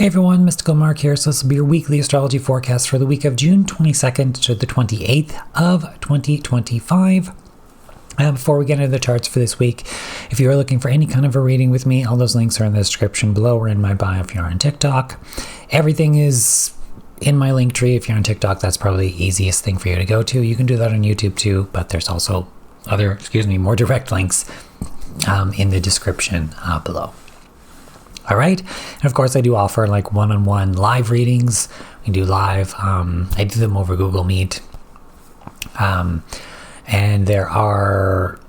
Hey everyone, Mystical Mark here. So this will be your weekly astrology forecast for the week of June 22nd to the 28th of 2025. Before we get into the charts for this week, if you are looking for any kind of a reading with me, all those links are in the description below or in my bio if you're on TikTok. Everything is in my link tree. If you're on TikTok, that's probably the easiest thing for you to go to. You can do that on YouTube too, but there's also other, more direct links in the description below. All right. And of course, I do offer like one-on-one live readings. We do live. I do them over Google Meet. And there are,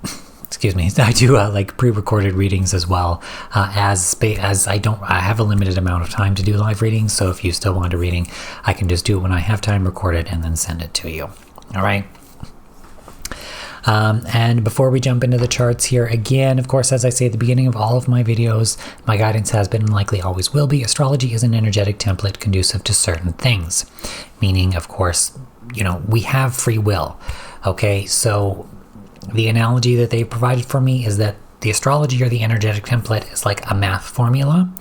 I do like pre-recorded readings as well. As I have a limited amount of time to do live readings. So if you still want a reading, I can just do it when I have time, record it, and then send it to you. All right. And before we jump into the charts here, again, of course, as I say at the beginning of all of my videos, my guidance has been and likely always will be. Astrology is an energetic template conducive to certain things, meaning, of course, we have free will. Okay, so the analogy that they provided for me is that the astrology or the energetic template is like a math formula,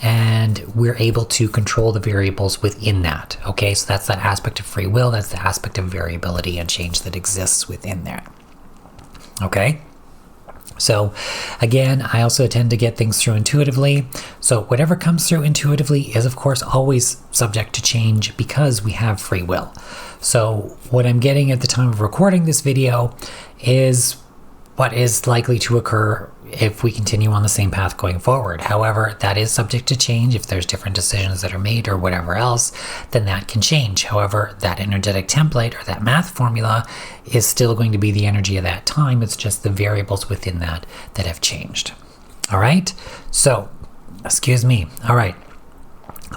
and we're able to control the variables within that. Okay, so that's that aspect of free will, that's the aspect of variability and change that exists within there. Okay, so again, I also tend to get things through intuitively. So whatever comes through intuitively is, of course, always subject to change because we have free will. So what I'm getting at the time of recording this video is what is likely to occur if we continue on the same path going forward. However, that is subject to change. If there's different decisions that are made or whatever else, then that can change. However, that energetic template or that math formula is still going to be the energy of that time. It's just the variables within that have changed. All right. So, All right.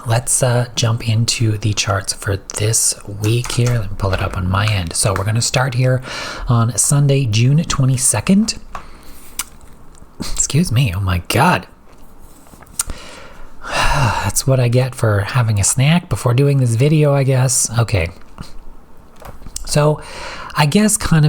Let's jump into the charts for this week here. Let me pull it up on my end. So we're going to start here on Sunday, June 22nd. Oh my God. That's what I get for having a snack before doing this video, I guess. Okay. So I guess let's kind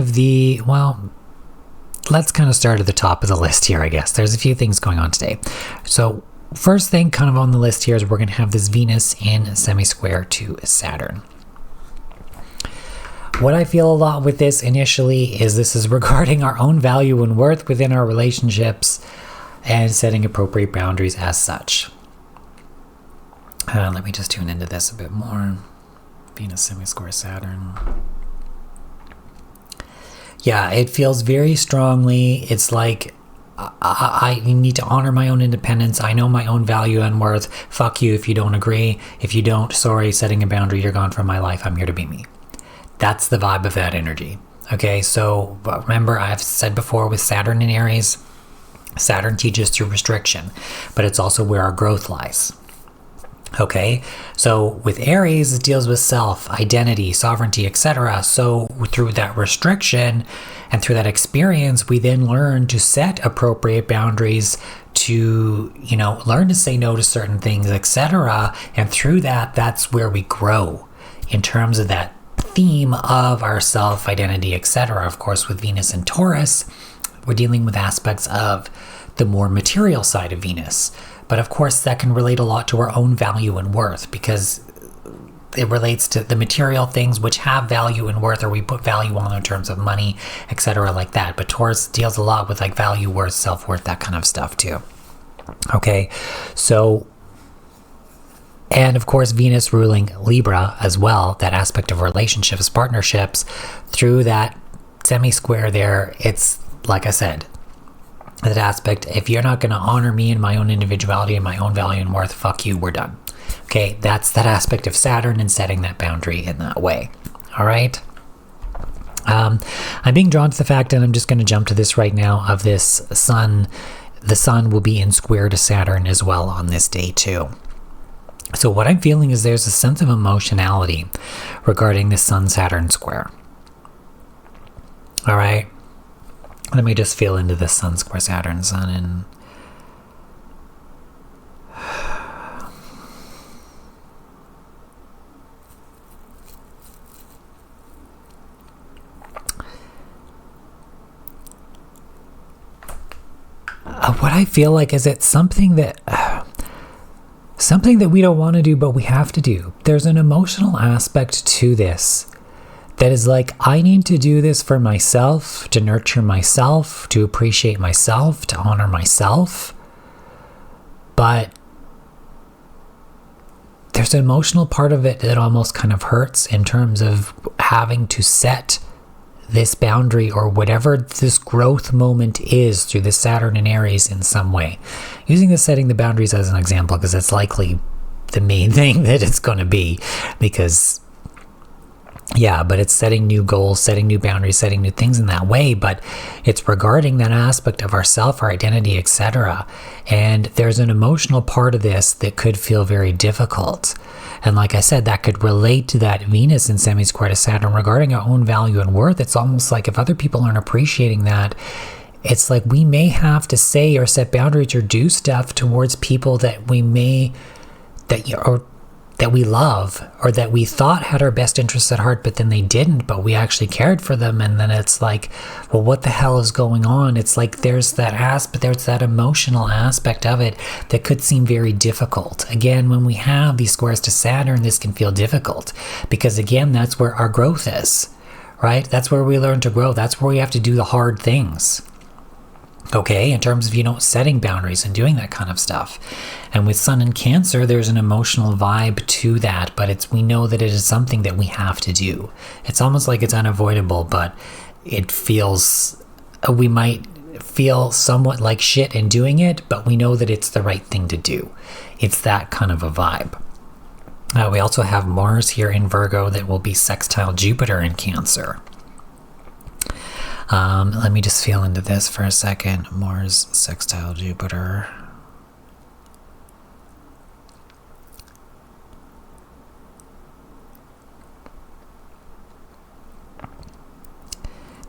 of start at the top of the list here, I guess. There's a few things going on today. So first thing kind of on the list here is we're going to have this Venus in semi-square to Saturn. What I feel a lot with this initially is this is regarding our own value and worth within our relationships and setting appropriate boundaries as such. Let me just tune into this a bit more. Venus semi-square Saturn. Yeah, it feels very strongly. It's like I need to honor my own independence. I know my own value and worth. Fuck you if you don't agree. If you don't, sorry, setting a boundary, you're gone from my life. I'm here to be me. That's the vibe of that energy. Okay, so remember, I've said before with Saturn in Aries, Saturn teaches through restriction, but it's also where our growth lies. Okay, so with Aries, it deals with self, identity, sovereignty, etc. So through that restriction and through that experience, we then learn to set appropriate boundaries, to, learn to say no to certain things, etc. And through that, that's where we grow in terms of that theme of our self, identity, etc. Of course, with Venus and Taurus, we're dealing with aspects of the more material side of Venus. But of course, that can relate a lot to our own value and worth because it relates to the material things which have value and worth, or we put value on in terms of money, etc. like that. But Taurus deals a lot with like value, worth, self-worth, that kind of stuff too. Okay, so and of course, Venus ruling Libra as well, that aspect of relationships, partnerships, through that semi-square there, it's like I said, that aspect, if you're not going to honor me and my own individuality and my own value and worth, fuck you, we're done. Okay, that's that aspect of Saturn and setting that boundary in that way. All right. I'm being drawn to the fact, and I'm just going to jump to this right now, of this sun. The sun will be in square to Saturn as well on this day too. So what I'm feeling is there's a sense of emotionality regarding the Sun-Saturn square. All right. Let me just feel into this Sun square Saturn, Sun and what I feel like is it's something that something that we don't want to do, but we have to do. There's an emotional aspect to this that is like, I need to do this for myself, to nurture myself, to appreciate myself, to honor myself. But there's an emotional part of it that almost kind of hurts in terms of having to set this boundary or whatever this growth moment is through the Saturn and Aries in some way. Using the setting the boundaries as an example because it's likely the main thing that it's going to be, because but it's setting new goals, setting new boundaries, setting new things in that way, but it's regarding that aspect of ourself, our identity, etc. And there's an emotional part of this that could feel very difficult. And like I said, that could relate to that Venus in semi-square to Saturn regarding our own value and worth. It's almost like if other people aren't appreciating that, it's like we may have to say or set boundaries or do stuff towards people that we love or that we thought had our best interests at heart, but then they didn't, but we actually cared for them. And then it's like, well, what the hell is going on? It's like there's that emotional aspect of it that could seem very difficult. Again, when we have these squares to Saturn, this can feel difficult because again, that's where our growth is, right? That's where we learn to grow. That's where we have to do the hard things. Okay, in terms of, setting boundaries and doing that kind of stuff. And with Sun in Cancer, there's an emotional vibe to that, but we know that it is something that we have to do. It's almost like it's unavoidable, but it feels, we might feel somewhat like shit in doing it, but we know that it's the right thing to do. It's that kind of a vibe. We also have Mars here in Virgo that will be sextile Jupiter in Cancer. Let me just feel into this for a second. Mars sextile Jupiter.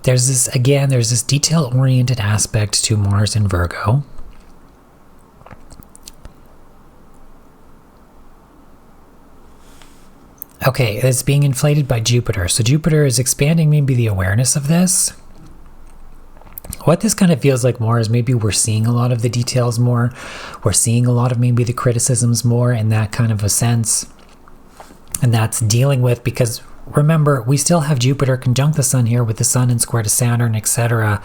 There's this detail-oriented aspect to Mars in Virgo. Okay, it's being inflated by Jupiter. So Jupiter is expanding maybe the awareness of this. What this kind of feels like more is maybe we're seeing a lot of the details more. We're seeing a lot of maybe the criticisms more in that kind of a sense. And that's dealing with, because remember, we still have Jupiter conjunct the Sun here with the Sun in square to Saturn, etc.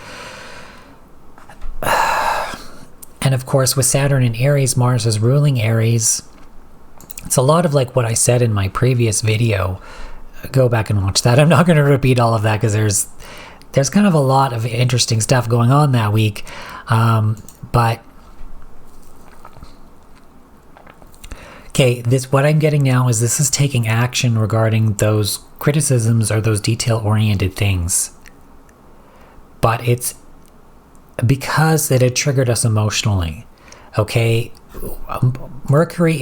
And of course, with Saturn in Aries, Mars is ruling Aries. It's a lot of like what I said in my previous video. Go back and watch that. I'm not going to repeat all of that because there's kind of a lot of interesting stuff going on that week. But okay, what I'm getting now is this is taking action regarding those criticisms or those detail-oriented things. But it's because it had triggered us emotionally. Okay, Mercury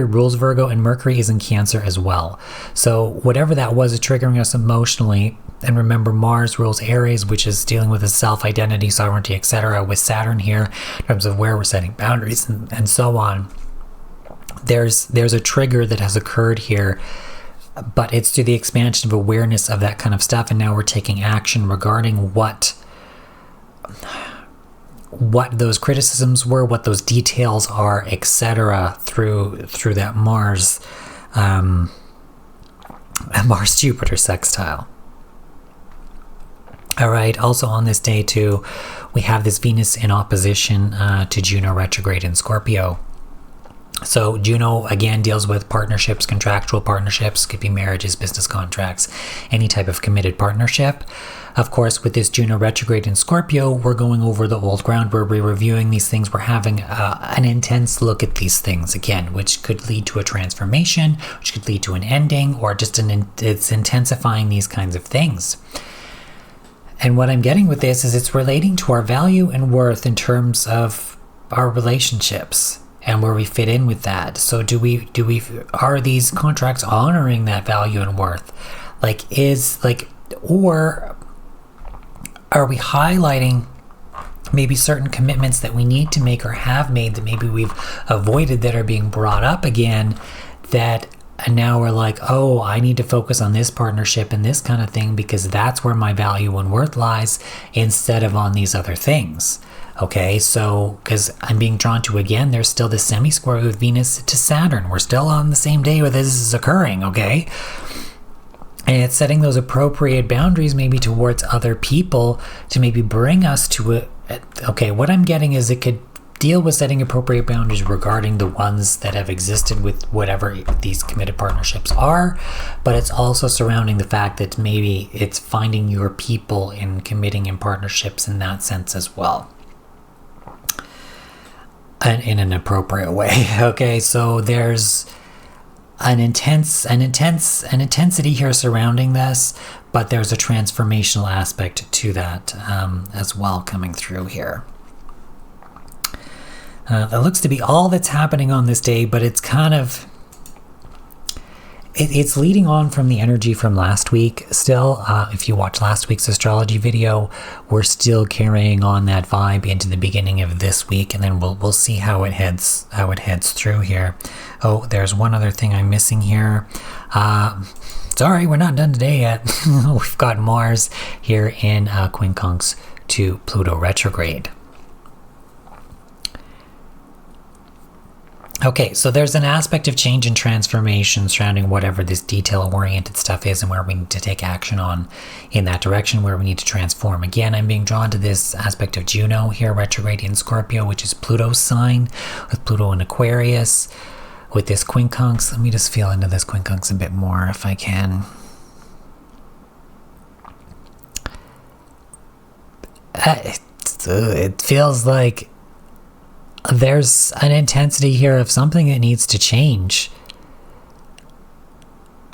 rules Virgo, and Mercury is in Cancer as well. So whatever that was, it's triggering us emotionally. And remember, Mars rules Aries, which is dealing with his self-identity, sovereignty, etc. With Saturn here, in terms of where we're setting boundaries and so on. There's a trigger that has occurred here, but it's through the expansion of awareness of that kind of stuff. And now we're taking action regarding what those criticisms were, what those details are, etc. through that Mars Jupiter sextile. All right, also on this day too, we have this Venus in opposition to Juno retrograde in Scorpio. So Juno, again, deals with partnerships, contractual partnerships, could be marriages, business contracts, any type of committed partnership. Of course, with this Juno retrograde in Scorpio, we're going over the old ground. We're re-reviewing these things. We're having an intense look at these things, again, which could lead to a transformation, which could lead to an ending, or just it's intensifying these kinds of things. And what I'm getting with this is it's relating to our value and worth in terms of our relationships and where we fit in with that. So are these contracts honoring that value and worth? Or are we highlighting maybe certain commitments that we need to make or have made that maybe we've avoided that are being brought up again, and now we're like, oh, I need to focus on this partnership and this kind of thing because that's where my value and worth lies instead of on these other things. Okay, so because I'm being drawn to, again, there's still the semi-square with Venus to Saturn. We're still on the same day where this is occurring, okay? And it's setting those appropriate boundaries maybe towards other people to maybe bring us to a, okay, what I'm getting is it could deal with setting appropriate boundaries regarding the ones that have existed with whatever these committed partnerships are, but it's also surrounding the fact that maybe it's finding your people in committing in partnerships in that sense as well. And in an appropriate way. Okay, so there's an intensity here surrounding this, but there's a transformational aspect to that as well coming through here. That looks to be all that's happening on this day, but it's kind of it's leading on from the energy from last week still. If you watch last week's astrology video, we're still carrying on that vibe into the beginning of this week, and then we'll see how it heads through here. Oh, there's one other thing I'm missing here. Sorry, we're not done today yet. We've got Mars here in quincunx to Pluto retrograde. Okay, so there's an aspect of change and transformation surrounding whatever this detail-oriented stuff is and where we need to take action on in that direction, where we need to transform. Again, I'm being drawn to this aspect of Juno here, retrograde in Scorpio, which is Pluto's sign, with Pluto in Aquarius, with this quincunx. Let me just feel into this quincunx a bit more if I can. It feels like there's an intensity here of something that needs to change.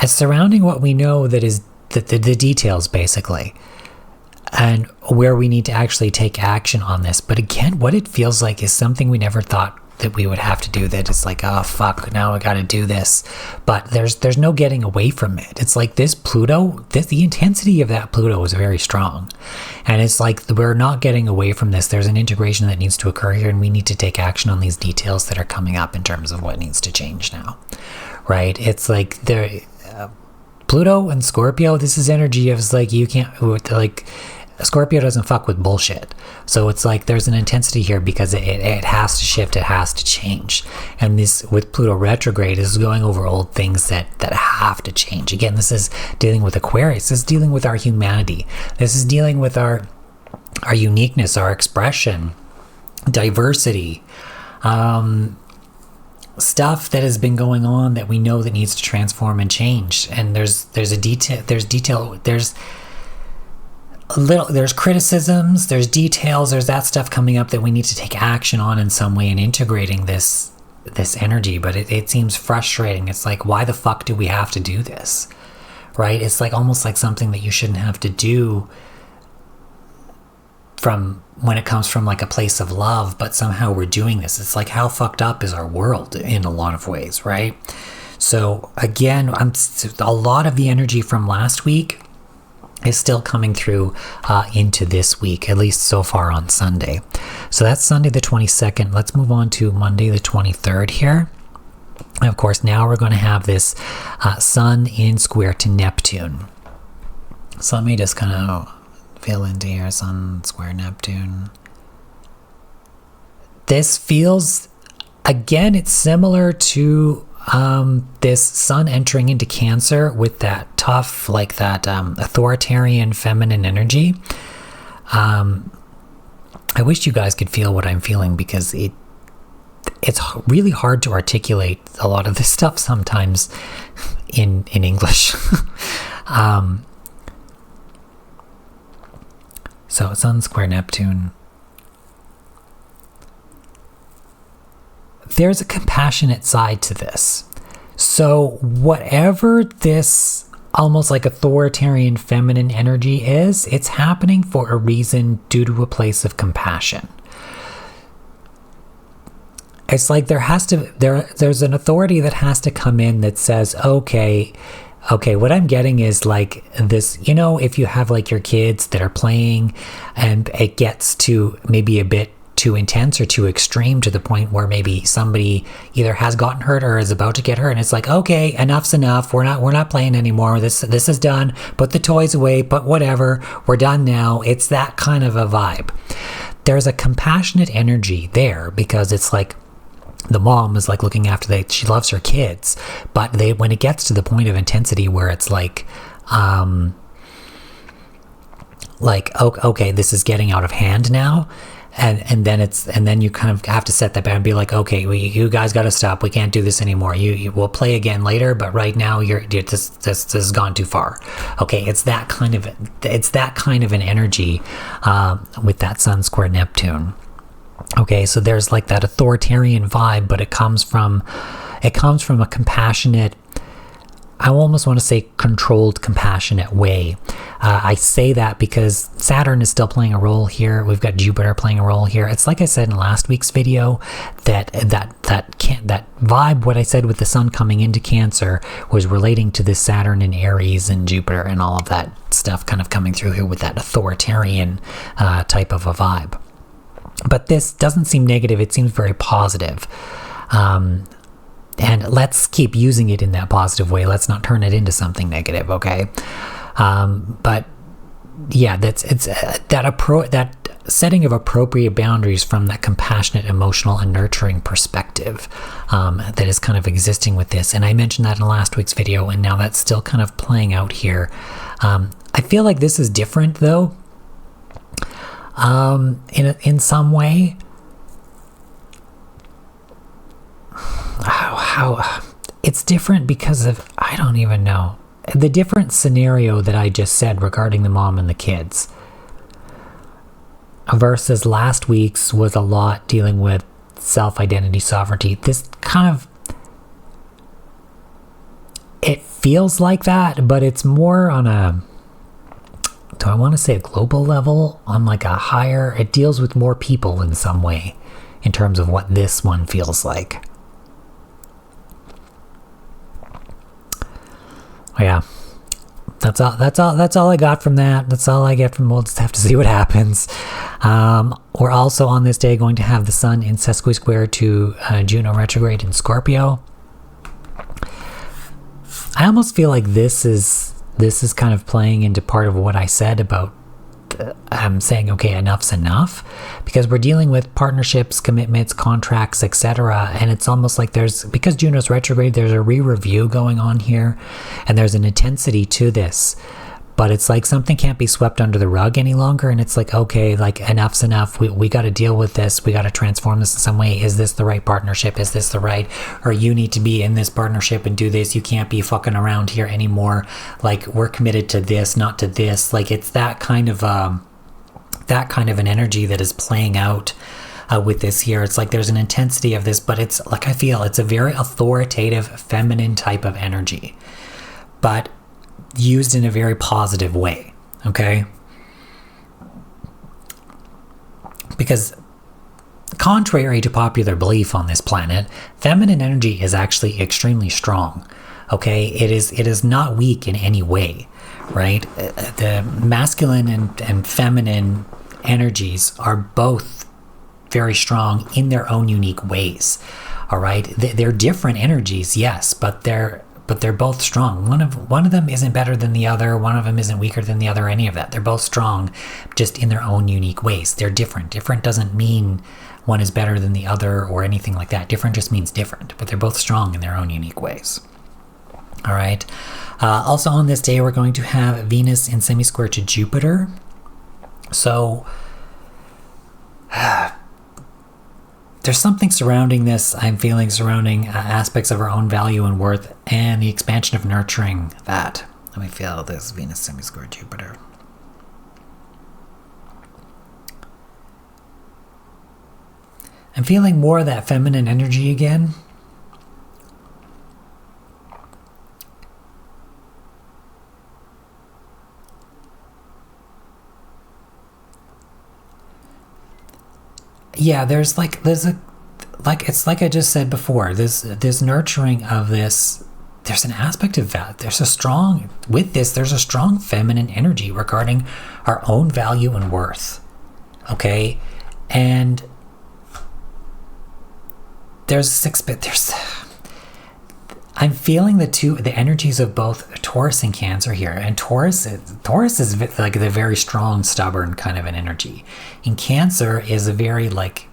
It's surrounding what we know that is the details, basically, and where we need to actually take action on this. But again, what it feels like is something we never thought that we would have to do, that it's like, oh fuck, now I gotta do this. But there's no getting away from it. It's like this Pluto, the intensity of that Pluto is very strong, and it's like we're not getting away from this. There's an integration that needs to occur here, and we need to take action on these details that are coming up in terms of what needs to change now, right? It's like Pluto and Scorpio, this is energy of, like, you can't, like, Scorpio doesn't fuck with bullshit. So it's like there's an intensity here because it has to shift, it has to change. And this, with Pluto retrograde, is going over old things that have to change. Again, this is dealing with Aquarius. This is dealing with our humanity. This is dealing with our uniqueness, our expression, diversity, stuff that has been going on that we know that needs to transform and change. And there's criticisms, there's details, there's that stuff coming up that we need to take action on in some way in integrating this energy. But it seems frustrating. It's like, why the fuck do we have to do this, right? It's like almost like something that you shouldn't have to do from when it comes from like a place of love, but somehow we're doing this. It's like, how fucked up is our world in a lot of ways, right? So again, a lot of the energy from last week is still coming through into this week, at least so far on Sunday. So that's Sunday the 22nd. Let's move on to Monday the 23rd here. And of course, now we're going to have this Sun in square to Neptune. So let me just kind of feel into here, Sun square Neptune. This feels, again, it's similar to this Sun entering into Cancer with that tough, like that authoritarian feminine energy. I wish you guys could feel what I'm feeling, because it's really hard to articulate a lot of this stuff sometimes in English. So Sun square Neptune. There's a compassionate side to this. So whatever this almost like authoritarian feminine energy is, it's happening for a reason, due to a place of compassion. It's like there's an authority that has to come in that says, okay, what I'm getting is like this, if you have like your kids that are playing and it gets to maybe a bit too intense or too extreme, to the point where maybe somebody either has gotten hurt or is about to get hurt, and it's like, okay, enough's enough, we're not playing anymore, this is done, put the toys away, but whatever, we're done now. It's that kind of a vibe. there's a compassionate energy there, because it's like the mom is like looking after she loves her kids, but when it gets to the point of intensity where it's like okay, this is getting out of hand now, and then you kind of have to set that back and be like, okay, you guys got to stop. We can't do this anymore. You will play again later, but right now this has gone too far. Okay, it's that kind of an energy with that Sun square Neptune. Okay, so there's like that authoritarian vibe, but it comes from a compassionate, I almost want to say controlled, compassionate way. I say that because Saturn is still playing a role here. We've got Jupiter playing a role here. It's like I said in last week's video, that vibe, what I said with the Sun coming into Cancer, was relating to this Saturn and Aries and Jupiter and all of that stuff kind of coming through here with that authoritarian type of a vibe. But this doesn't seem negative. It seems very positive. And let's keep using it in that positive way. Let's not turn it into something negative, okay? But yeah, that setting of appropriate boundaries from that compassionate, emotional, and nurturing perspective that is kind of existing with this. And I mentioned that in last week's video, and now that's still kind of playing out here. I feel like this is different, though, in some way. How it's different because of, I don't even know, the different scenario that I just said regarding the mom and the kids versus last week's was a lot dealing with self-identity, sovereignty. This kind of, it feels like that, but it's more on a, do I want to say a global level, on like a higher, it deals with more people in some way in terms of what this one feels like. Yeah, that's all I got from that. That's all I get from, we'll just have to see what happens. We're also on this day going to have the Sun in sesqui-square to Juno retrograde in Scorpio. I almost feel like this is kind of playing into part of what I said about saying, okay, enough's enough, because we're dealing with partnerships, commitments, contracts, etc. And it's almost like because Juno's retrograde, there's a re-review going on here, and there's an intensity to this, but it's like something can't be swept under the rug any longer. And it's like, okay, like enough's enough. We got to deal with this. We got to transform this in some way. Is this the right partnership? Is this the right, or you need to be in this partnership and do this. You can't be fucking around here anymore. Like, we're committed to this, not to this. Like, it's that kind of an energy that is playing out with this here. It's like there's an intensity of this, but it's like, I feel it's a very authoritative, feminine type of energy, but used in a very positive way, okay? Because contrary to popular belief on this planet, feminine energy is actually extremely strong, okay? It is not weak in any way, right? The masculine and feminine energies are both very strong in their own unique ways, all right? They're different energies, yes, but they're both strong. One of them isn't better than the other. One of them isn't weaker than the other, any of that. They're both strong, just in their own unique ways. They're different. Different doesn't mean one is better than the other or anything like that. Different just means different, but they're both strong in their own unique ways. All right. Also on this day, we're going to have Venus in semi-square to Jupiter. So there's something surrounding this, I'm feeling, surrounding aspects of our own value and worth and the expansion of nurturing that. Let me feel this Venus semi-square Jupiter. I'm feeling more of that feminine energy again. Yeah, it's like I just said before, this nurturing of this, there's an aspect of that. There's a strong feminine energy regarding our own value and worth. Okay? And I'm feeling the energies of both Taurus and Cancer here. And Taurus is like the very strong, stubborn kind of an energy. And Cancer is a very like,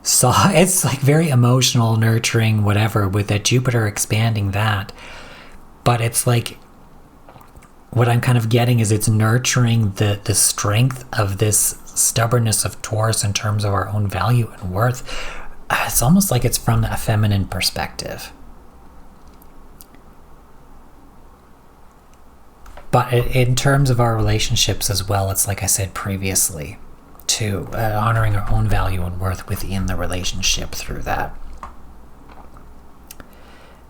it's like very emotional, nurturing, whatever, with that Jupiter expanding that. But it's like, what I'm kind of getting is it's nurturing the strength of this stubbornness of Taurus in terms of our own value and worth. It's almost like it's from a feminine perspective. But in terms of our relationships as well, it's like I said previously, to honoring our own value and worth within the relationship through that.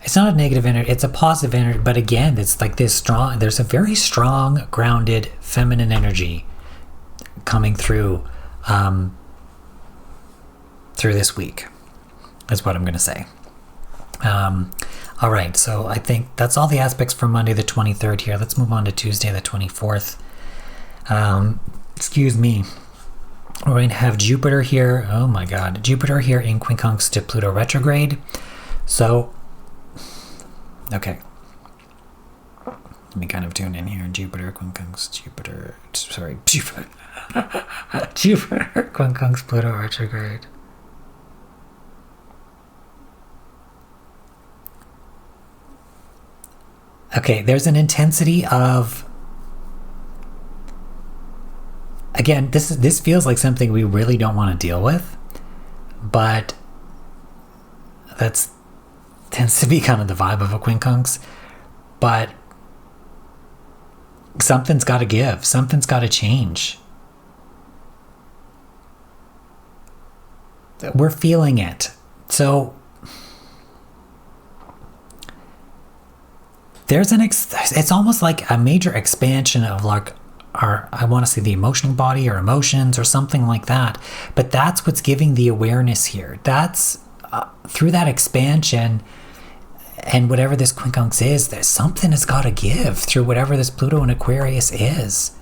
It's not a negative energy, it's a positive energy, but again, it's like this strong, there's a very strong, grounded, feminine energy coming through through this week, is what I'm going to say. All right, so I think that's all the aspects for Monday the 23rd here. Let's move on to Tuesday the 24th. Excuse me. We're going to have Jupiter here. Oh my God. Jupiter here in quincunx to Pluto retrograde. So, okay. Let me kind of tune in here. Jupiter, quincunx, Jupiter, quincunx, Pluto retrograde. Okay, there's an intensity of, again, this feels like something we really don't want to deal with, but that's tends to be kind of the vibe of a quincunx. But something's got to give, something's got to change. We're feeling it. So there's it's almost like a major expansion of like I want to say the emotional body or emotions or something like that. But that's what's giving the awareness here. That's through that expansion and whatever this quincunx is, there's something has got to give through whatever this Pluto and Aquarius is.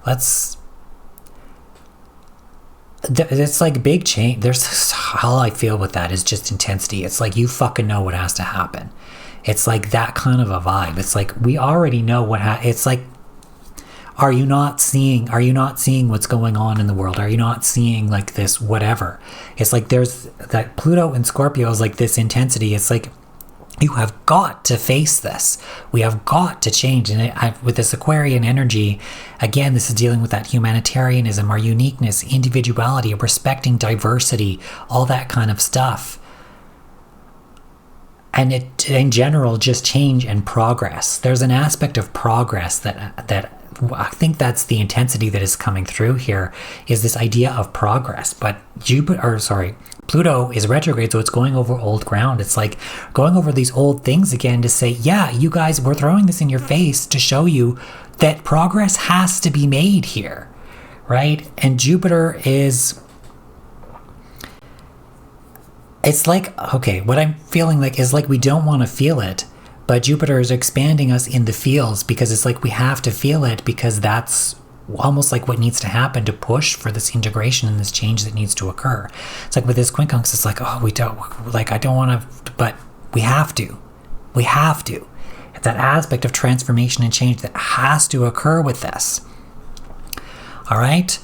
It's like big change. There's how I feel with that is just intensity. It's like you fucking know what has to happen. It's like that kind of a vibe. It's like we already know what it's like. Are you not seeing what's going on in the world? Are you not seeing like this whatever? It's like there's that Pluto and Scorpio is like this intensity. It's like you have got to face this. We have got to change. And with this Aquarian energy, again, this is dealing with that humanitarianism, our uniqueness, individuality, respecting diversity, all that kind of stuff. And it, in general, just change and progress. There's an aspect of progress that I think that's the intensity that is coming through here, is this idea of progress. But Pluto is retrograde, so it's going over old ground. It's like going over these old things again to say, yeah, you guys, we're throwing this in your face to show you that progress has to be made here, right? And Jupiter is... It's like, okay, what I'm feeling like is like we don't want to feel it, but Jupiter is expanding us in the feels because it's like we have to feel it because that's almost like what needs to happen to push for this integration and this change that needs to occur. It's like with this quincunx, it's like, oh, we don't, like, I don't want to, but we have to. We have to. It's that aspect of transformation and change that has to occur with this. All right.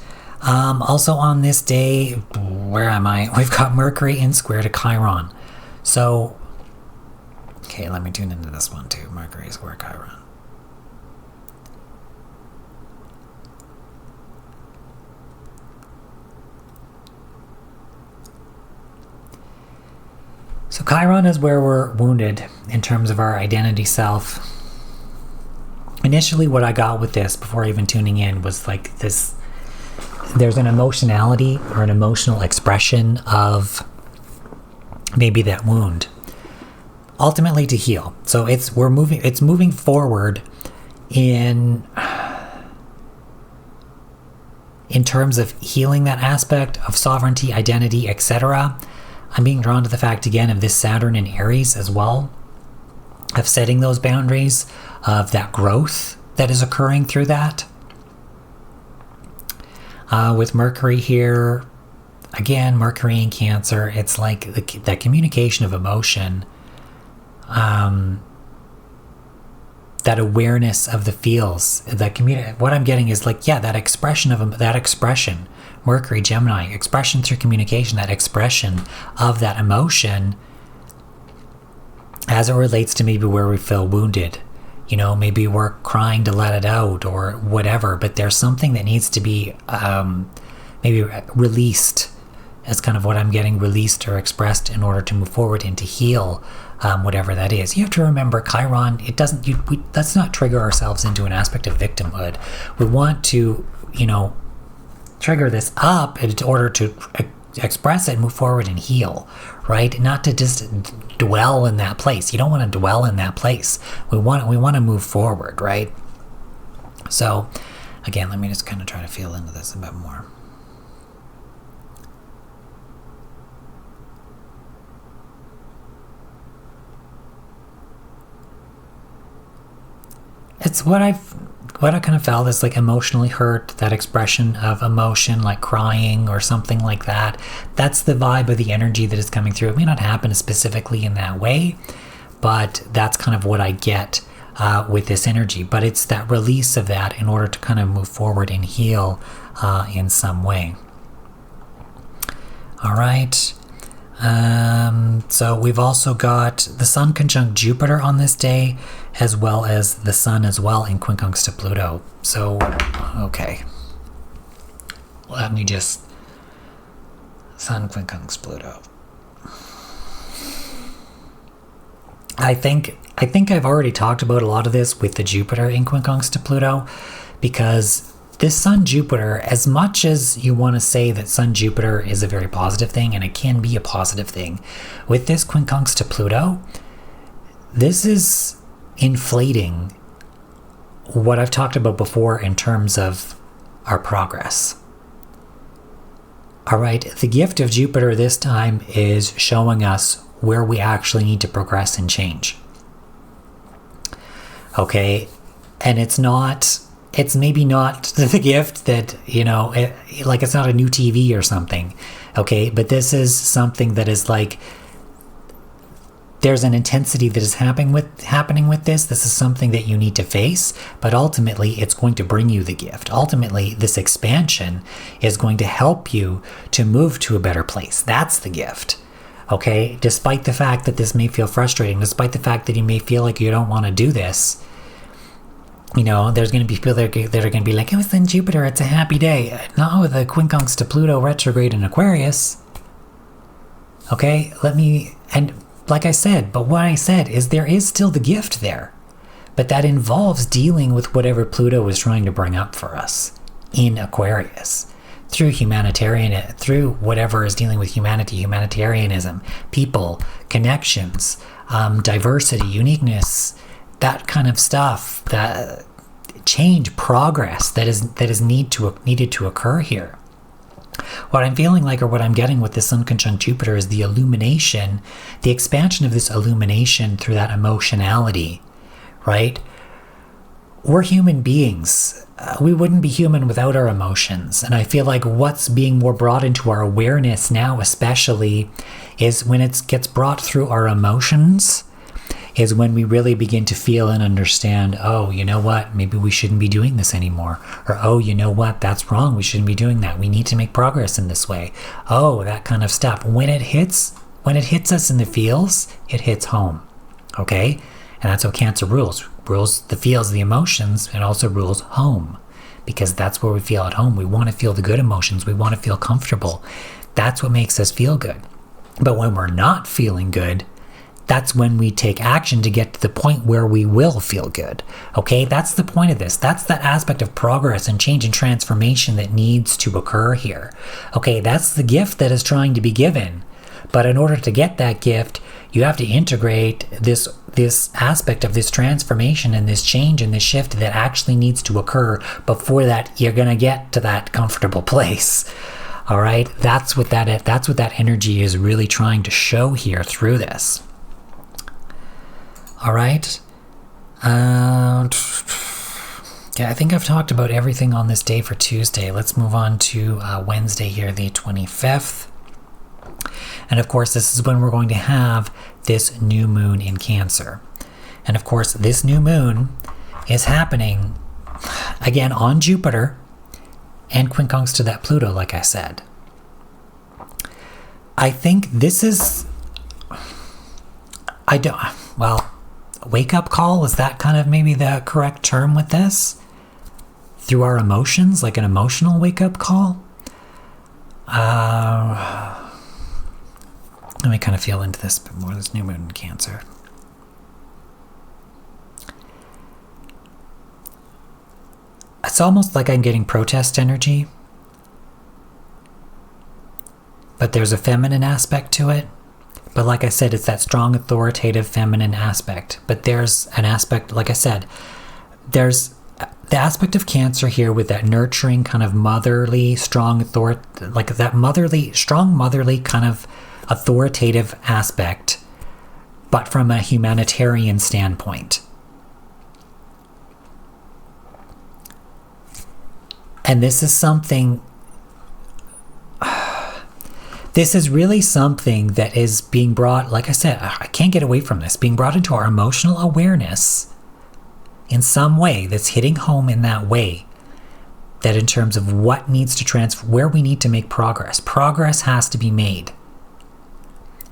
Also on this day, where am I? We've got Mercury in square to Chiron. So, okay, let me tune into this one too. Mercury square Chiron. So Chiron is where we're wounded in terms of our identity self. Initially, what I got with this before even tuning in was like this, there's an emotionality or an emotional expression of maybe that wound, ultimately to heal. So it's moving forward in terms of healing that aspect of sovereignty, identity, etc. I'm being drawn to the fact again of this Saturn in Aries as well, of setting those boundaries, of that growth that is occurring through that. With Mercury here, again, Mercury in Cancer, it's like that communication of emotion that awareness of the feels, that what I'm getting is like, yeah, that expression Mercury, Gemini, expression through communication, that expression of that emotion as it relates to maybe where we feel wounded. Maybe we're crying to let it out or whatever, but there's something that needs to be maybe released. That's kind of what I'm getting, released or expressed in order to move forward and to heal whatever that is. You have to remember, Chiron, let's not trigger ourselves into an aspect of victimhood. We want to, trigger this up in order to express it, move forward and heal, right? Not to just dwell in that place. You don't want to dwell in that place. We want to move forward, right? So again, let me just kind of try to feel into this a bit more. It's what I kind of felt is like emotionally hurt, that expression of emotion, like crying or something like that. That's the vibe of the energy that is coming through. It may not happen specifically in that way, but that's kind of what I get with this energy. But it's that release of that in order to kind of move forward and heal in some way. All right. So we've also got the Sun conjunct Jupiter on this day, as well as the Sun as well in quincunx to Pluto. So, okay. Let me just... Sun quincunx Pluto. I think I've already talked about a lot of this with the Jupiter in quincunx to Pluto, because this Sun-Jupiter, as much as you want to say that Sun-Jupiter is a very positive thing, and it can be a positive thing, with this quincunx to Pluto, this is inflating what I've talked about before in terms of our progress. All right, the gift of Jupiter this time is showing us where we actually need to progress and change. Okay, and it's maybe not the gift that, like it's not a new TV or something, okay? But this is something that is like, there's an intensity that is happening with this. This is something that you need to face, but ultimately it's going to bring you the gift. Ultimately, this expansion is going to help you to move to a better place. That's the gift, okay? Despite the fact that this may feel frustrating, despite the fact that you may feel like you don't want to do this, there's going to be people that are going to be like, it was in Jupiter, it's a happy day. Not with the quincunx to Pluto retrograde in Aquarius. Okay, and like I said, but what I said is there is still the gift there. But that involves dealing with whatever Pluto is trying to bring up for us in Aquarius. Through through whatever is dealing with humanity, humanitarianism, people, connections, diversity, uniqueness, that kind of stuff, that change, progress that is needed to occur here. What I'm feeling like, or what I'm getting with the Sun conjunct Jupiter, is the illumination, the expansion of this illumination through that emotionality, right? We're human beings. We wouldn't be human without our emotions. And I feel like what's being more brought into our awareness now, especially, is when it gets brought through our emotions, is when we really begin to feel and understand, oh, you know what, maybe we shouldn't be doing this anymore. Or, oh, you know what, that's wrong, we shouldn't be doing that. We need to make progress in this way. Oh, that kind of stuff. When it hits us in the feels, it hits home, okay? And that's what Cancer rules. Rules the feels, the emotions, and also rules home. Because that's where we feel at home. We want to feel the good emotions. We want to feel comfortable. That's what makes us feel good. But when we're not feeling good, that's when we take action to get to the point where we will feel good. Okay, that's the point of this. That's that aspect of progress and change and transformation that needs to occur here. Okay, that's the gift that is trying to be given. But in order to get that gift, you have to integrate this aspect of this transformation and this change and this shift that actually needs to occur before that you're going to get to that comfortable place. All right, that's what that energy is really trying to show here through this. All right. Yeah, I think I've talked about everything on this day for Tuesday. Let's move on to Wednesday here, the 25th. And of course, this is when we're going to have this new moon in Cancer. And of course, this new moon is happening again on Jupiter and quincunx to that Pluto, like I said. I think this is, wake up call, is that kind of maybe the correct term with this? Through our emotions, like an emotional wake up call? Let me kind of feel into this a bit more, this new moon in Cancer. It's almost like I'm getting protest energy, but there's a feminine aspect to it. But like I said, it's that strong, authoritative, feminine aspect. But there's an aspect, like I said, there's the aspect of Cancer here with that nurturing, kind of motherly, strong, like that motherly, strong, motherly kind of authoritative aspect, but from a humanitarian standpoint. And this is something, this is really something that is being brought, like I said, I can't get away from this, being brought into our emotional awareness in some way that's hitting home in that way, that in terms of what needs to transfer, where we need to make progress. Progress has to be made.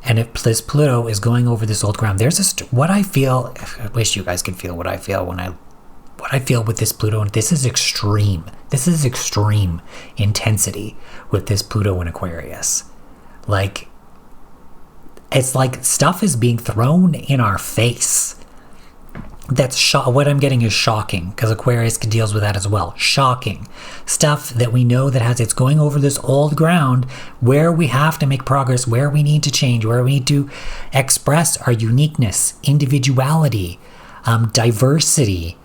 And if this Pluto is going over this old ground, there's what I feel, I wish you guys could feel what I feel what I feel with this Pluto, and this is extreme. This is extreme intensity with this Pluto in Aquarius. Like, it's like stuff is being thrown in our face. What I'm getting is shocking, because Aquarius deals with that as well. Shocking stuff that we know that it's going over this old ground where we have to make progress, where we need to change, where we need to express our uniqueness, individuality, diversity,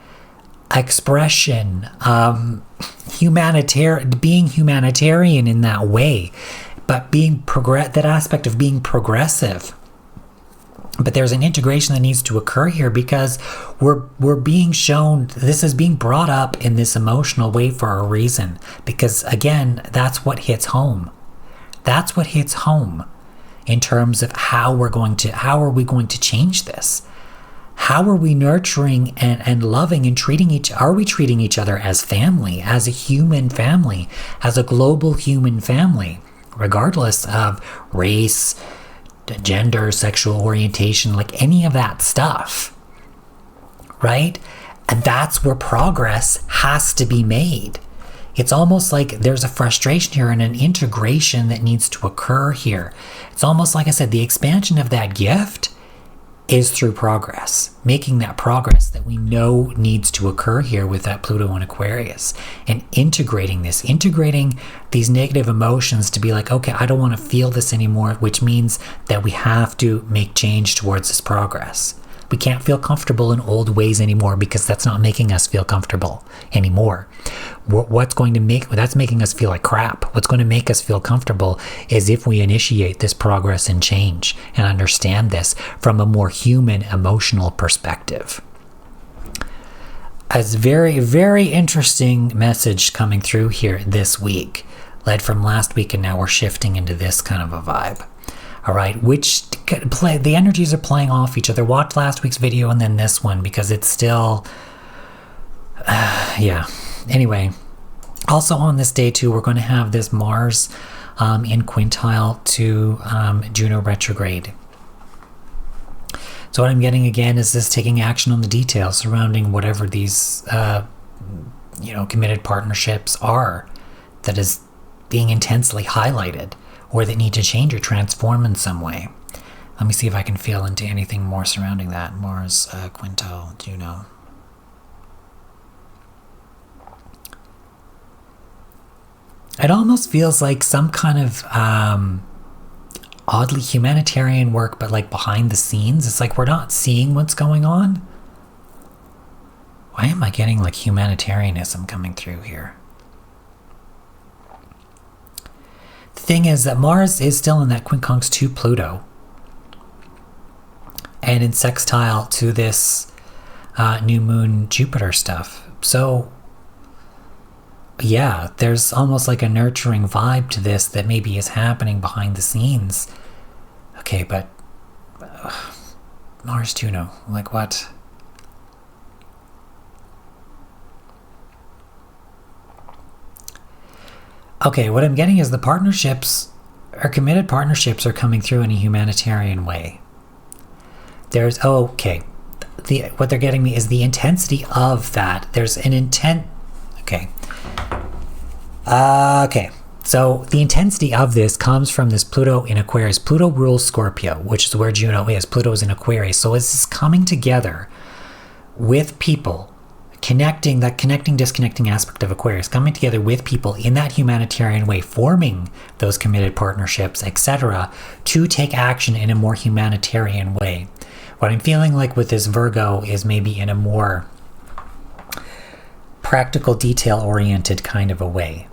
expression, being humanitarian in that way, but being that aspect of being progressive. But there's an integration that needs to occur here, because we're being shown, this is being brought up in this emotional way for a reason. Because again, that's what hits home. That's what hits home in terms of how are we going to change this? How are we nurturing and loving and are we treating each other as family, as a human family, as a global human family, regardless of race, gender, sexual orientation, like any of that stuff, right? And that's where progress has to be made. It's almost like there's a frustration here and an integration that needs to occur here. It's almost like I said, the expansion of that gift is through progress, making that progress that we know needs to occur here with that Pluto in Aquarius, and integrating these negative emotions to be like, okay, I don't want to feel this anymore, which means that we have to make change towards this progress. We can't feel comfortable in old ways anymore, because that's not making us feel comfortable anymore. That's making us feel like crap. What's going to make us feel comfortable is if we initiate this progress and change and understand this from a more human, emotional perspective. A very, very interesting message coming through here this week, led from last week, and now we're shifting into this kind of a vibe. All right, the energies are playing off each other. Watch last week's video and then this one, because it's still, yeah. Anyway, also on this day too, we're going to have this Mars in quintile to Juno retrograde. So what I'm getting again is this taking action on the details surrounding whatever these, committed partnerships are, that is being intensely highlighted, or that need to change or transform in some way. Let me see if I can feel into anything more surrounding that. Mars, quintile, Juno. It almost feels like some kind of oddly humanitarian work, but like behind the scenes. It's like we're not seeing what's going on. Why am I getting like humanitarianism coming through here? The thing is that Mars is still in that quincunx to Pluto, and in sextile to this new moon Jupiter stuff. So yeah, there's almost like a nurturing vibe to this that maybe is happening behind the scenes Okay, but Mars Juno, like what? Okay, what I'm getting is the partnerships, or committed partnerships, are coming through in a humanitarian way. There's, what they're getting me is the intensity of that. There's an intent. Okay. So the intensity of this comes from this Pluto in Aquarius. Pluto rules Scorpio, which is where Juno is. Pluto is in Aquarius. So it's this coming together with people, connecting, disconnecting aspect of Aquarius, coming together with people in that humanitarian way, forming those committed partnerships, etc., to take action in a more humanitarian way. What I'm feeling like with this Virgo is maybe in a more practical, detail-oriented kind of a way.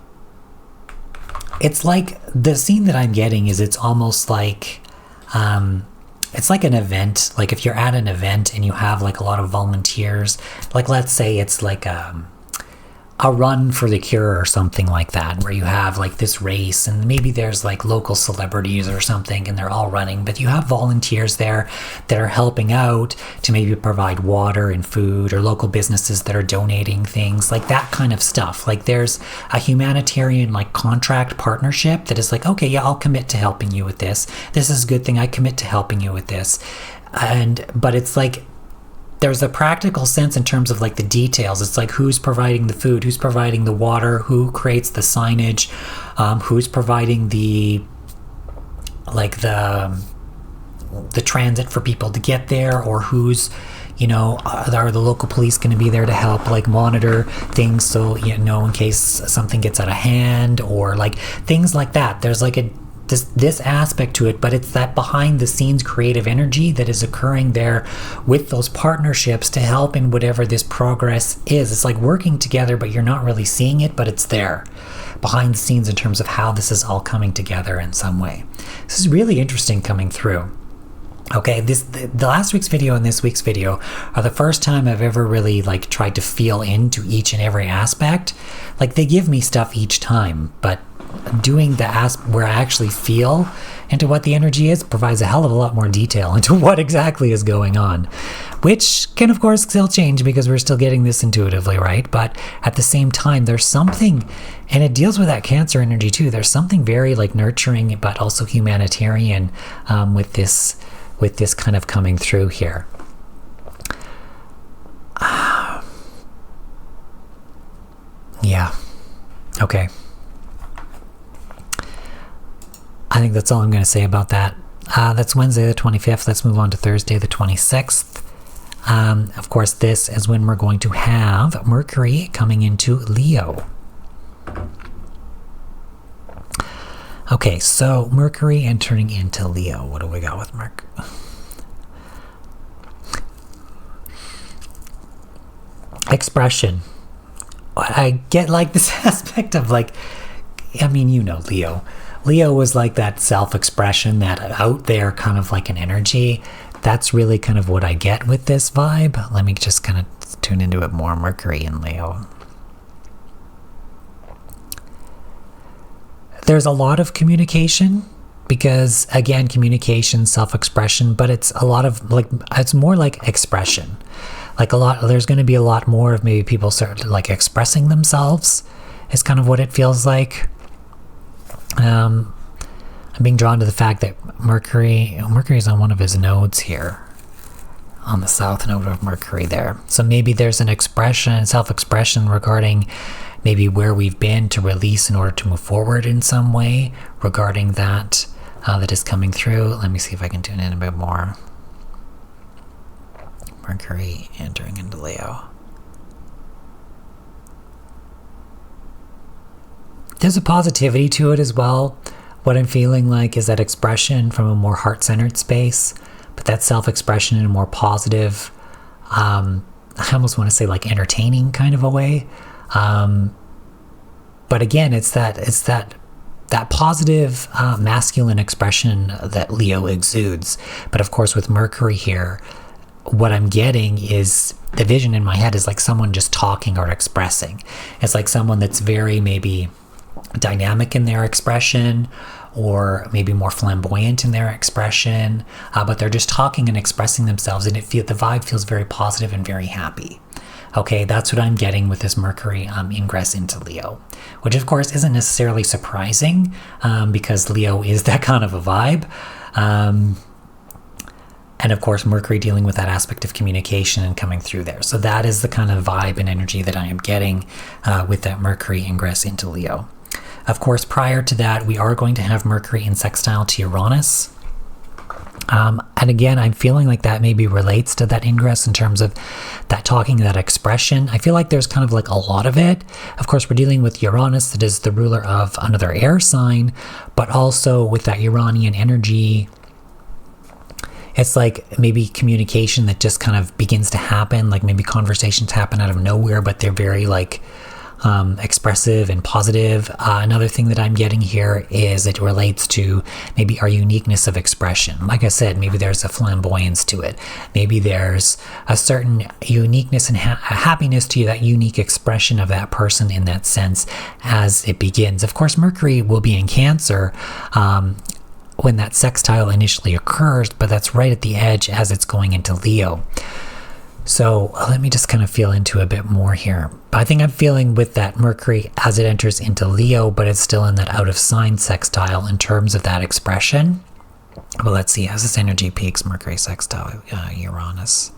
It's like, the scene that I'm getting is it's almost like, it's like an event. Like if you're at an event and you have like a lot of volunteers, like let's say it's like a run for the cure or something like that, where you have like this race and maybe there's like local celebrities or something and they're all running, but you have volunteers there that are helping out to maybe provide water and food, or local businesses that are donating things, like that kind of stuff. Like there's a humanitarian like contract partnership that is like, okay, yeah, I'll commit to helping you with this. This is a good thing. I commit to helping you with this. But it's like, there's a practical sense in terms of like the details. It's like who's providing the food, who's providing the water, who creates the signage, who's providing the transit for people to get there, or who's, are the local police going to be there to help like monitor things, so in case something gets out of hand, or like things like that. There's like this aspect to it, but it's that behind the scenes creative energy that is occurring there with those partnerships to help in whatever this progress is. It's like working together, but you're not really seeing it, but it's there behind the scenes in terms of how this is all coming together in some way. This is really interesting coming through. Okay, the last week's video and this week's video are the first time I've ever really like tried to feel into each and every aspect. Like they give me stuff each time, but doing the where I actually feel into what the energy is provides a hell of a lot more detail into what exactly is going on, which can of course still change because we're still getting this intuitively, right? But at the same time, there's something, and it deals with that Cancer energy too. There's something very like nurturing but also humanitarian with this kind of coming through here. Yeah. Okay. I think that's all I'm going to say about that. That's Wednesday the 25th. Let's move on to Thursday the 26th. Of course, this is when we're going to have Mercury coming into Leo. Okay, so Mercury entering into Leo. What do we got with Mercury? Expression. I get like this aspect of like, I mean, Leo. Leo was like that self-expression, that out there kind of like an energy. That's really kind of what I get with this vibe. Let me just kind of tune into it more. Mercury in Leo. There's a lot of communication because, again, communication, self-expression, but it's a lot of like, it's more like expression. Like there's going to be a lot more of maybe people start like expressing themselves is kind of what it feels like. I'm being drawn to the fact that Mercury's on one of his nodes here, on the south node of Mercury there. So maybe there's an expression, self-expression regarding maybe where we've been to release in order to move forward in some way regarding that that is coming through. Let me see if I can tune in a bit more. Mercury entering into Leo. There's a positivity to it as well. What I'm feeling like is that expression from a more heart-centered space, but that self-expression in a more positive, I almost want to say like entertaining kind of a way. But again, it's that positive masculine expression that Leo exudes. But of course, with Mercury here, what I'm getting is the vision in my head is like someone just talking or expressing. It's like someone that's very maybe dynamic in their expression, or maybe more flamboyant in their expression, but they're just talking and expressing themselves, and the vibe feels very positive and very happy. Okay, that's what I'm getting with this Mercury ingress into Leo, which of course isn't necessarily surprising because Leo is that kind of a vibe. And of course, Mercury dealing with that aspect of communication and coming through there. So that is the kind of vibe and energy that I am getting with that Mercury ingress into Leo. Of course, prior to that, we are going to have Mercury in sextile to Uranus. And again, I'm feeling like that maybe relates to that ingress in terms of that talking, that expression. I feel like there's kind of like a lot of it. Of course, we're dealing with Uranus, that is the ruler of another air sign, but also with that Uranian energy, it's like maybe communication that just kind of begins to happen, like maybe conversations happen out of nowhere, but they're very like expressive and positive. Another thing that I'm getting here is it relates to maybe our uniqueness of expression. Like I said, maybe there's a flamboyance to it. Maybe there's a certain uniqueness and happiness to that unique expression of that person in that sense as it begins. Of course, Mercury will be in Cancer when that sextile initially occurs, but that's right at the edge as it's going into Leo. So let me just kind of feel into a bit more here. I think I'm feeling with that Mercury as it enters into Leo, but it's still in that out of sign sextile in terms of that expression. Well, let's see, as this energy peaks, Mercury sextile Uranus.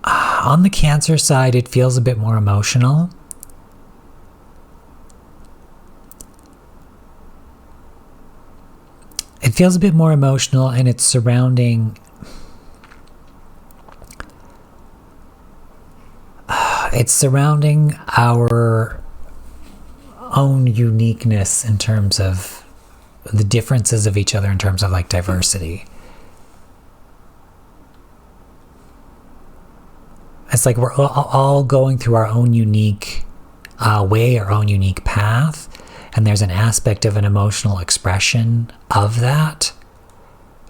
On the Cancer side, it feels a bit more emotional. It feels a bit more emotional, and it's surrounding our own uniqueness in terms of the differences of each other in terms of like diversity. It's like we're all going through our own unique way, our own unique path. And there's an aspect of an emotional expression of that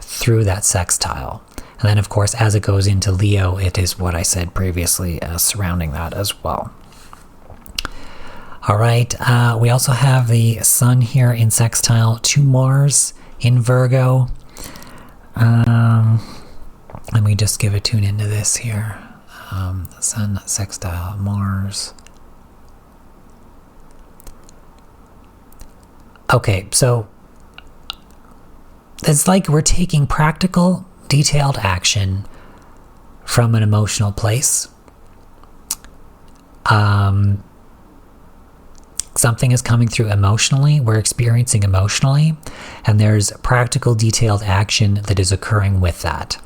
through that sextile. And then, of course, as it goes into Leo, it is what I said previously surrounding that as well. All right, we also have the Sun here in sextile to Mars in Virgo. Let me just give a tune into this here. Sun sextile Mars. Okay, so it's like we're taking practical, detailed action from an emotional place. Something is coming through emotionally, we're experiencing emotionally, and there's practical, detailed action that is occurring with that.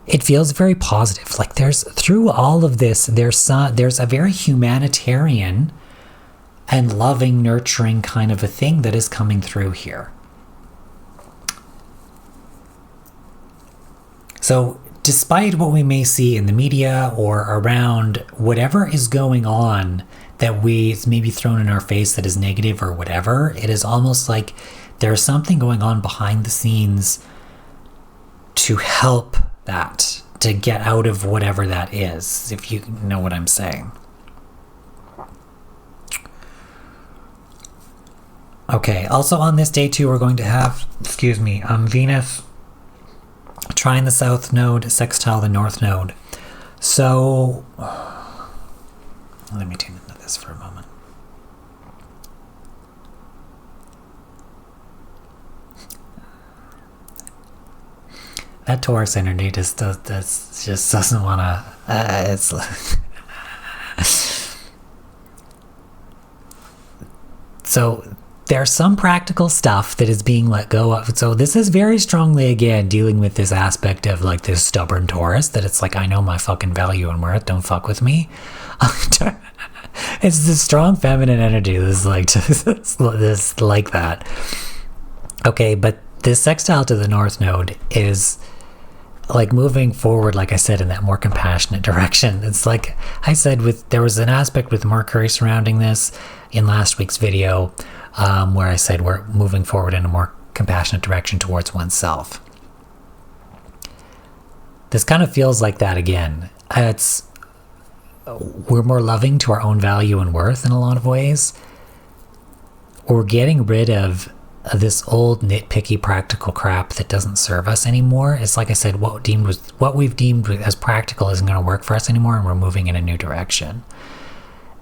It feels very positive. Like there's, through all of this, there's a very humanitarian and loving, nurturing kind of a thing that is coming through here. So despite what we may see in the media or around, whatever is going on that it's maybe thrown in our face that is negative or whatever, it is almost like there's something going on behind the scenes to help that, to get out of whatever that is, if you know what I'm saying. Okay, also on this day too, we're going to have, Venus trine the south node, sextile the north node. So, let me tune into this for a moment. That Taurus energy just doesn't want to, it's so there's some practical stuff that is being let go of. So this is very strongly, again, dealing with this aspect of like this stubborn Taurus, that it's like, I know my fucking value and worth, don't fuck with me. It's this strong feminine energy. This is like, this like that. Okay, but this sextile to the north node is like moving forward, like I said, in that more compassionate direction. It's like I said, there was an aspect with Mercury surrounding this in last week's video, where I said we're moving forward in a more compassionate direction towards oneself. This kind of feels like that again. we're more loving to our own value and worth in a lot of ways. We're getting rid of this old nitpicky practical crap that doesn't serve us anymore. It's like I said, what we've deemed as practical isn't going to work for us anymore, and we're moving in a new direction.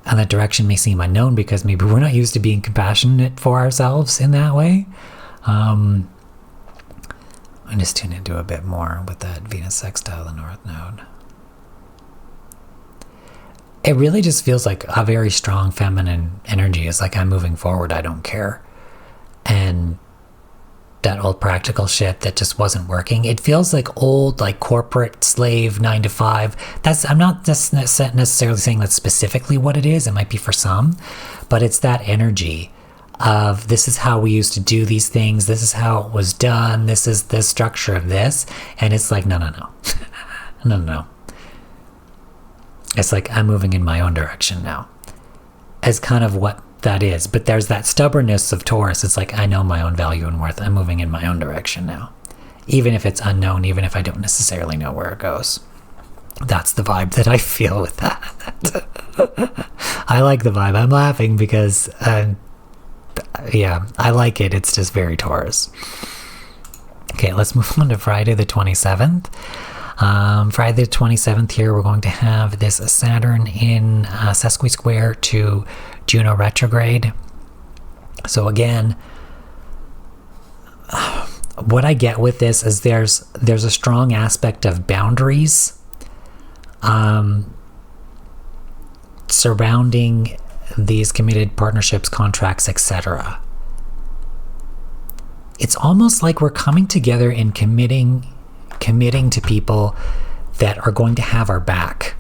And that direction may seem unknown because maybe we're not used to being compassionate for ourselves in that way. I just tune into a bit more with that Venus sextile the North Node. It really just feels like a very strong feminine energy. It's like, I'm moving forward, I don't care. And that old practical shit that just wasn't working. It feels like old, like corporate slave 9 to 5. I'm not just necessarily saying that's specifically what it is. It might be for some, but it's that energy of, this is how we used to do these things. This is how it was done. This is the structure of this. And it's like, no. No. It's like, I'm moving in my own direction now. As kind of what that is. But there's that stubbornness of Taurus. It's like, I know my own value and worth. I'm moving in my own direction now. Even if it's unknown, even if I don't necessarily know where it goes. That's the vibe that I feel with that. I like the vibe. I'm laughing because, yeah, I like it. It's just very Taurus. Okay, let's move on to Friday the 27th. Friday the 27th here, we're going to have this Saturn in sesqui-square to Juno retrograde. So again, what I get with this is there's a strong aspect of boundaries surrounding these committed partnerships, contracts, etc. It's almost like we're coming together and committing to people that are going to have our back,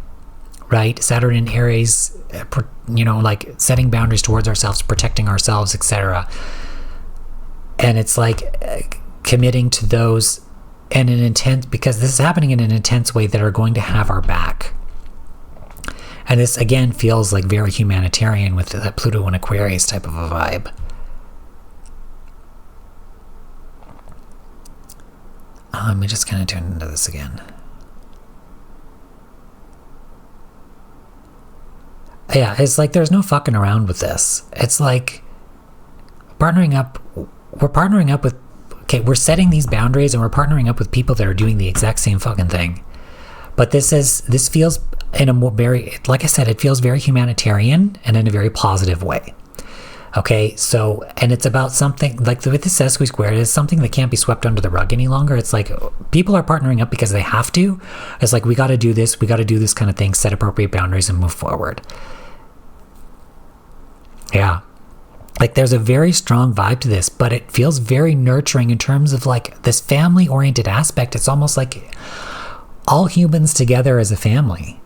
right? Saturn in Aries, like setting boundaries towards ourselves, protecting ourselves, etc. And it's like committing to those in an intense, because this is happening in an intense way, that are going to have our back. And this again feels like very humanitarian with that Pluto and Aquarius type of a vibe. Let me just kind of tune into this again. Yeah, it's like there's no fucking around with this. It's like we're partnering up with, okay, we're setting these boundaries and we're partnering up with people that are doing the exact same fucking thing. But this feels in a more very, like I said, it feels very humanitarian and in a very positive way. Okay, so, and it's about something, like with the sesqui square, it's something that can't be swept under the rug any longer. It's like people are partnering up because they have to. It's like, we got to do this kind of thing, set appropriate boundaries and move forward. Yeah. Like there's a very strong vibe to this, but it feels very nurturing in terms of like this family-oriented aspect. It's almost like all humans together as a family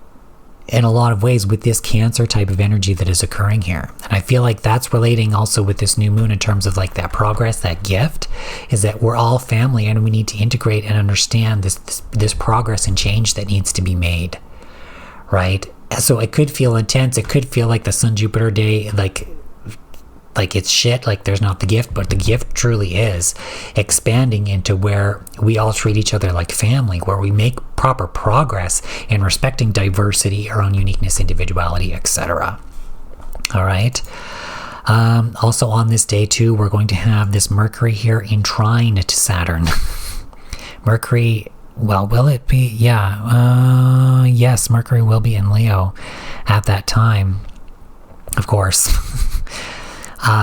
in a lot of ways with this Cancer type of energy that is occurring here. And I feel like that's relating also with this new moon in terms of like that progress, that gift, is that we're all family and we need to integrate and understand this progress and change that needs to be made, right? So it could feel intense. It could feel like the Sun-Jupiter day, like it's shit, like there's not the gift, but the gift truly is expanding into where we all treat each other like family, where we make proper progress in respecting diversity, our own uniqueness, individuality, etc. All right. Also on this day too, we're going to have this Mercury here in trine to Saturn. Mercury, well, will it be? Yeah. Yes, Mercury will be in Leo at that time, of course.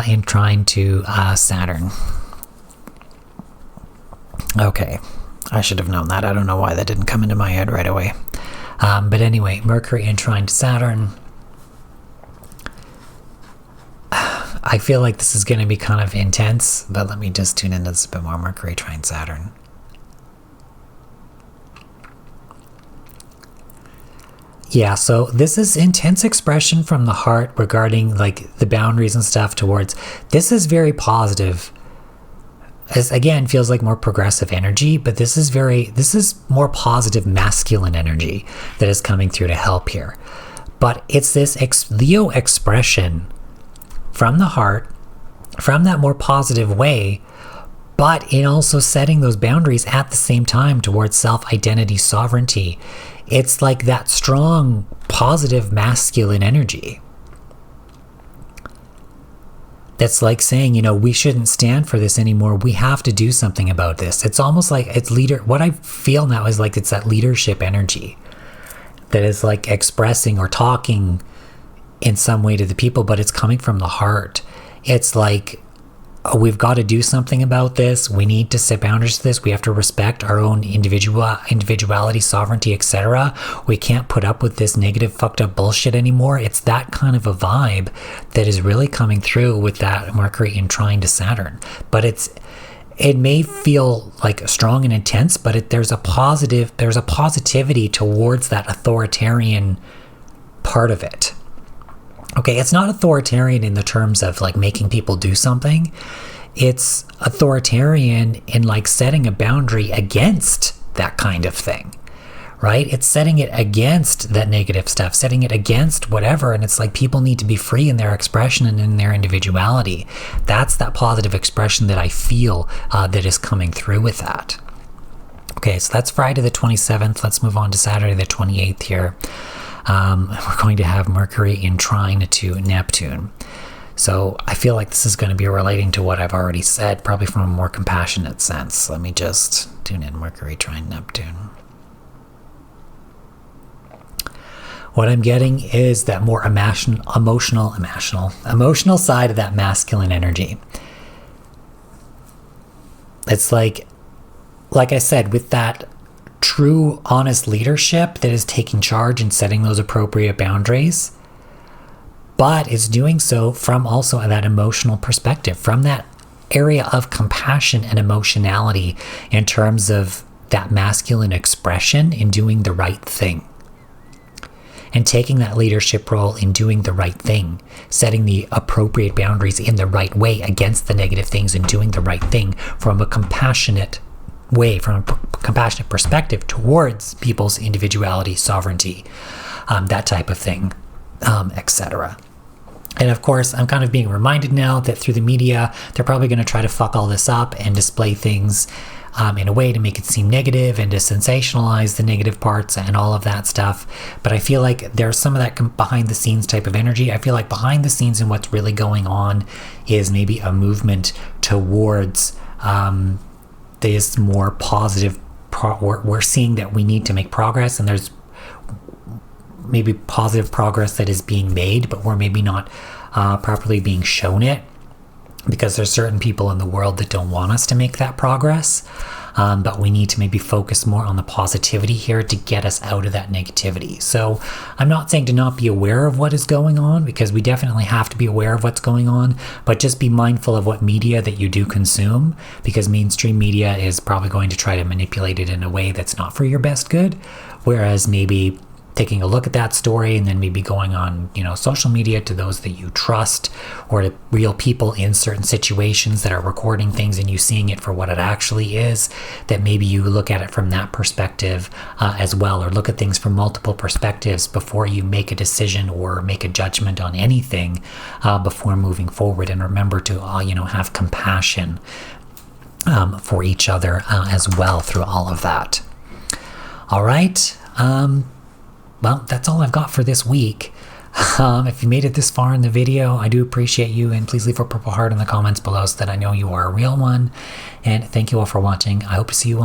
In trine to Saturn. Okay, I should have known that. I don't know why that didn't come into my head right away. But anyway, Mercury in trine to Saturn. I feel like this is going to be kind of intense, but let me just tune into this a bit more. Mercury trine Saturn. Yeah, so this is intense expression from the heart regarding like the boundaries and stuff towards, this is very positive. As again, feels like more progressive energy, but this is more positive masculine energy that is coming through to help here. But it's this Leo expression from the heart, from that more positive way, but in also setting those boundaries at the same time towards self-identity, sovereignty, it's like that strong, positive, masculine energy. That's like saying, you know, we shouldn't stand for this anymore. We have to do something about this. It's almost like it's what I feel now is like it's that leadership energy that is like expressing or talking in some way to the people, but it's coming from the heart. It's like, oh, we've got to do something about this. We need to set boundaries to this. We have to respect our own individuality, sovereignty, etc. We can't put up with this negative, fucked up bullshit anymore. It's that kind of a vibe that is really coming through with that Mercury in trine to Saturn. But it may feel like strong and intense, but there's a positivity towards that authoritarian part of it. Okay, it's not authoritarian in the terms of like making people do something. It's authoritarian in like setting a boundary against that kind of thing, right? It's setting it against that negative stuff, setting it against whatever. And it's like people need to be free in their expression and in their individuality. That's that positive expression that I feel that is coming through with that. Okay, so that's Friday the 27th. Let's move on to Saturday the 28th here. We're going to have Mercury in trine to Neptune. So I feel like this is going to be relating to what I've already said, probably from a more compassionate sense. Let me just tune in Mercury trine Neptune. What I'm getting is that more emotional side of that masculine energy. It's like I said, with that true, honest leadership that is taking charge and setting those appropriate boundaries, but is doing so from also that emotional perspective, from that area of compassion and emotionality in terms of that masculine expression in doing the right thing. And taking that leadership role in doing the right thing, setting the appropriate boundaries in the right way against the negative things and doing the right thing from a compassionate way, from a compassionate perspective towards people's individuality, sovereignty, that type of thing, etc. And of course, I'm kind of being reminded now that through the media, they're probably going to try to fuck all this up and display things in a way to make it seem negative and to sensationalize the negative parts and all of that stuff. But I feel like there's some of that behind the scenes type of energy. I feel like behind the scenes and what's really going on is maybe a movement towards this more positive, we're seeing that we need to make progress, and there's maybe positive progress that is being made, but we're maybe not properly being shown it, because there's certain people in the world that don't want us to make that progress. But we need to maybe focus more on the positivity here to get us out of that negativity. So I'm not saying to not be aware of what is going on, because we definitely have to be aware of what's going on, but just be mindful of what media that you do consume, because mainstream media is probably going to try to manipulate it in a way that's not for your best good. Whereas maybe taking a look at that story and then maybe going on, social media to those that you trust, or to real people in certain situations that are recording things and you seeing it for what it actually is, that maybe you look at it from that perspective as well, or look at things from multiple perspectives before you make a decision or make a judgment on anything before moving forward. And remember to, have compassion for each other as well through all of that. All right. Well, that's all I've got for this week. If you made it this far in the video, I do appreciate you, and please leave a purple heart in the comments below so that I know you are a real one. And thank you all for watching. I hope to see you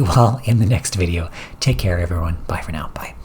all in the next video. Take care, everyone. Bye for now. Bye.